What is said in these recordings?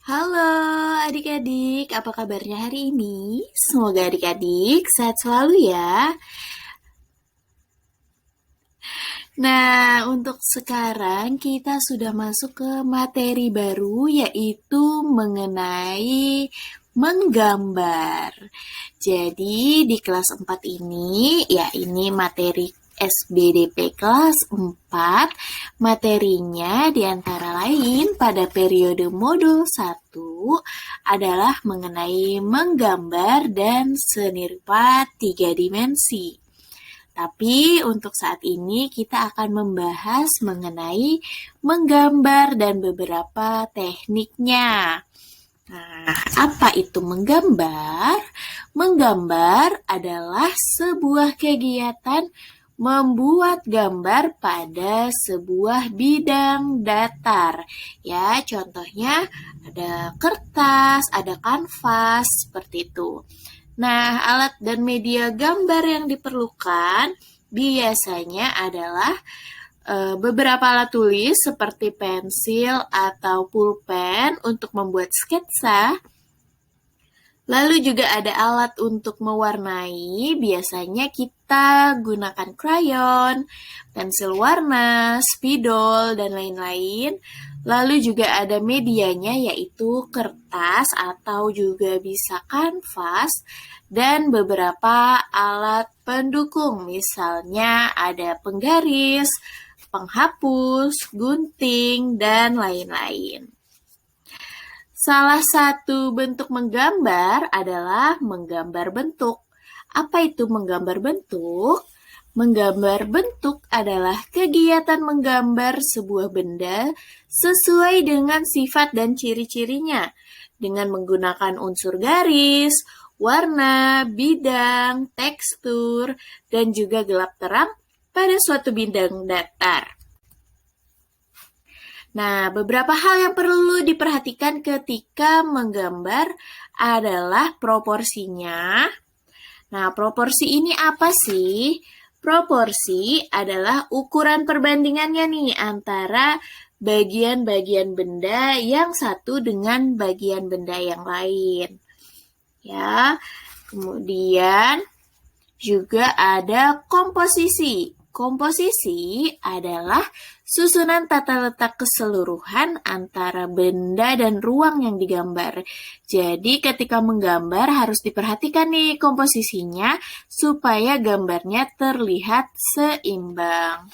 Halo adik-adik, apa kabarnya hari ini? Semoga adik-adik sehat selalu ya. Nah, untuk sekarang kita sudah masuk ke materi baru yaitu mengenai menggambar. Jadi di kelas 4 ini, ya ini materi SBDP kelas 4, materinya diantara lain pada periode modul 1 adalah mengenai menggambar dan seni rupa 3 dimensi. Tapi untuk saat ini kita akan membahas mengenai menggambar dan beberapa tekniknya. Nah, apa itu menggambar? Menggambar adalah sebuah kegiatan membuat gambar pada sebuah bidang datar. Ya, contohnya ada kertas, ada kanvas, seperti itu. Nah, alat dan media gambar yang diperlukan biasanya adalah beberapa alat tulis seperti pensil atau pulpen untuk membuat sketsa. Lalu juga ada alat untuk mewarnai, biasanya kita gunakan krayon, pensil warna, spidol, dan lain-lain. Lalu juga ada medianya yaitu kertas atau juga bisa kanvas dan beberapa alat pendukung. Misalnya ada penggaris, penghapus, gunting, dan lain-lain. Salah satu bentuk menggambar adalah menggambar bentuk. Apa itu menggambar bentuk? Menggambar bentuk adalah kegiatan menggambar sebuah benda sesuai dengan sifat dan ciri-cirinya dengan menggunakan unsur garis, warna, bidang, tekstur, dan juga gelap terang pada suatu bidang datar. Nah, beberapa hal yang perlu diperhatikan ketika menggambar adalah proporsinya. Nah, proporsi ini apa sih? Proporsi adalah ukuran perbandingannya nih antara bagian-bagian benda yang satu dengan bagian benda yang lain. Ya, kemudian juga ada komposisi. Komposisi adalah susunan tata letak keseluruhan antara benda dan ruang yang digambar. Jadi ketika menggambar harus diperhatikan nih komposisinya supaya gambarnya terlihat seimbang.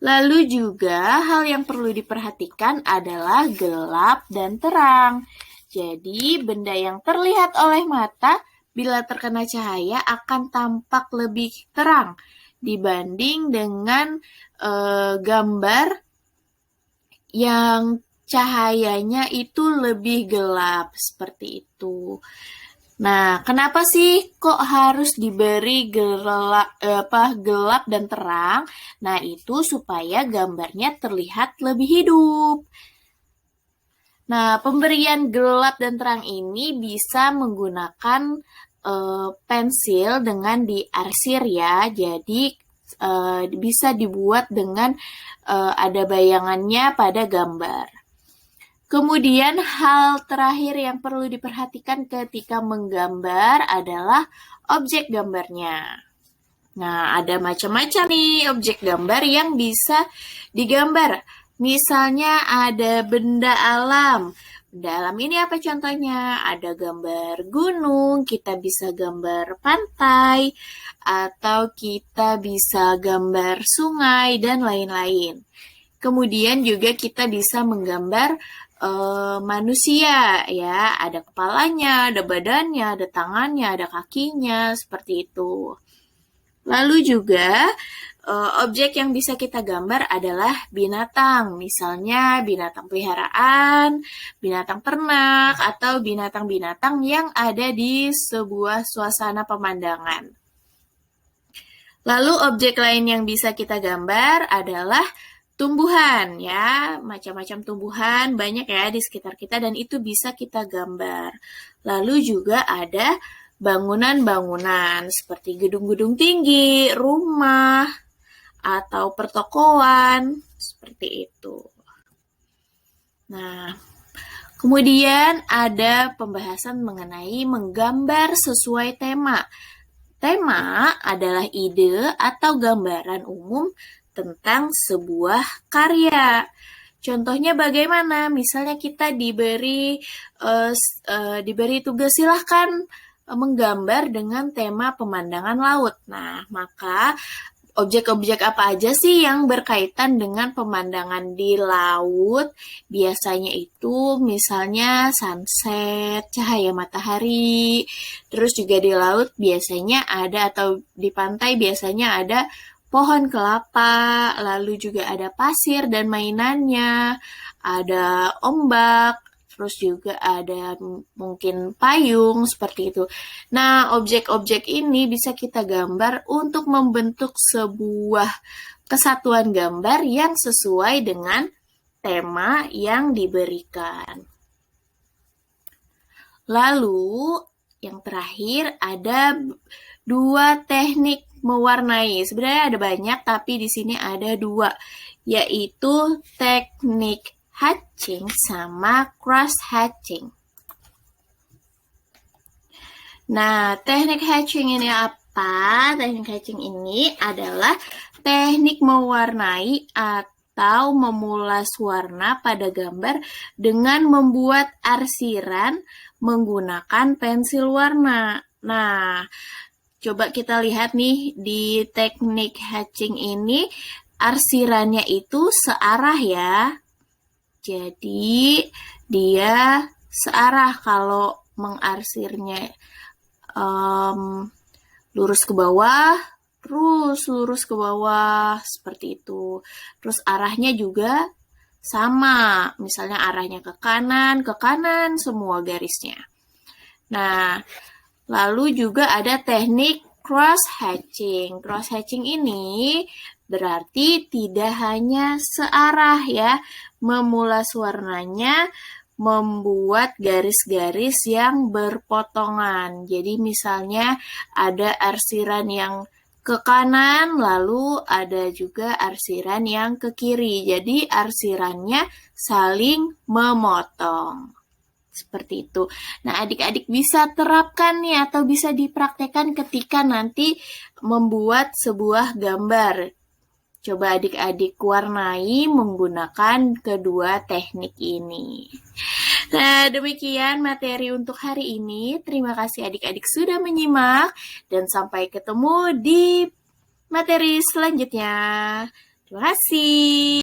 Lalu juga hal yang perlu diperhatikan adalah gelap dan terang. Jadi benda yang terlihat oleh mata bila terkena cahaya akan tampak lebih terang dibanding dengan gambar yang cahayanya itu lebih gelap seperti itu. Nah, kenapa sih kok harus diberi gelap dan terang? Nah, itu supaya gambarnya terlihat lebih hidup. Nah, pemberian gelap dan terang ini bisa menggunakan pensil dengan diarsir ya. Jadi bisa dibuat dengan ada bayangannya pada gambar. Kemudian hal terakhir yang perlu diperhatikan ketika menggambar adalah objek gambarnya. Nah, ada macam-macam nih objek gambar yang bisa digambar. Misalnya ada benda alam. Benda alam ini apa contohnya? Ada gambar gunung, kita bisa gambar pantai, atau kita bisa gambar sungai, dan lain-lain. Kemudian juga kita bisa menggambar manusia, ya. Ada kepalanya, ada badannya, ada tangannya, ada kakinya, seperti itu. Lalu juga objek yang bisa kita gambar adalah binatang, misalnya binatang peliharaan, binatang ternak, atau binatang-binatang yang ada di sebuah suasana pemandangan. Lalu objek lain yang bisa kita gambar adalah tumbuhan, ya, macam-macam tumbuhan banyak ya di sekitar kita dan itu bisa kita gambar. Lalu juga ada bangunan-bangunan seperti gedung-gedung tinggi, rumah, atau pertokoan, seperti itu. Nah, kemudian ada pembahasan mengenai menggambar sesuai tema. Tema adalah ide atau gambaran umum tentang sebuah karya. Contohnya bagaimana? Misalnya kita diberi tugas, silahkan menggambar dengan tema pemandangan laut. Nah, maka objek-objek apa aja sih yang berkaitan dengan pemandangan di laut? Biasanya itu misalnya sunset, cahaya matahari. Terus juga di laut biasanya ada, atau di pantai biasanya ada pohon kelapa, lalu juga ada pasir dan mainannya, ada ombak, terus juga ada mungkin payung, seperti itu. Nah, objek-objek ini bisa kita gambar untuk membentuk sebuah kesatuan gambar yang sesuai dengan tema yang diberikan. Lalu, yang terakhir ada dua teknik mewarnai. Sebenarnya ada banyak, tapi di sini ada dua, yaitu teknik hatching sama cross hatching. Nah, teknik hatching ini apa? Teknik hatching ini adalah teknik mewarnai atau memulas warna pada gambar dengan membuat arsiran menggunakan pensil warna. Nah, coba kita lihat nih di teknik hatching ini, arsirannya itu searah ya. Jadi, dia searah kalau mengarsirnya lurus ke bawah, terus lurus ke bawah, seperti itu. Terus arahnya juga sama, misalnya arahnya ke kanan semua garisnya. Nah, lalu juga ada teknik cross hatching. Cross hatching ini berarti tidak hanya searah ya, memulas warnanya, membuat garis-garis yang berpotongan. Jadi misalnya ada arsiran yang ke kanan, lalu ada juga arsiran yang ke kiri. Jadi arsirannya saling memotong. Seperti itu. Nah, adik-adik bisa terapkan nih atau bisa dipraktekkan ketika nanti membuat sebuah gambar. Coba adik-adik warnai menggunakan kedua teknik ini. Nah, demikian materi untuk hari ini. Terima kasih adik-adik sudah menyimak dan sampai ketemu di materi selanjutnya. Terima kasih.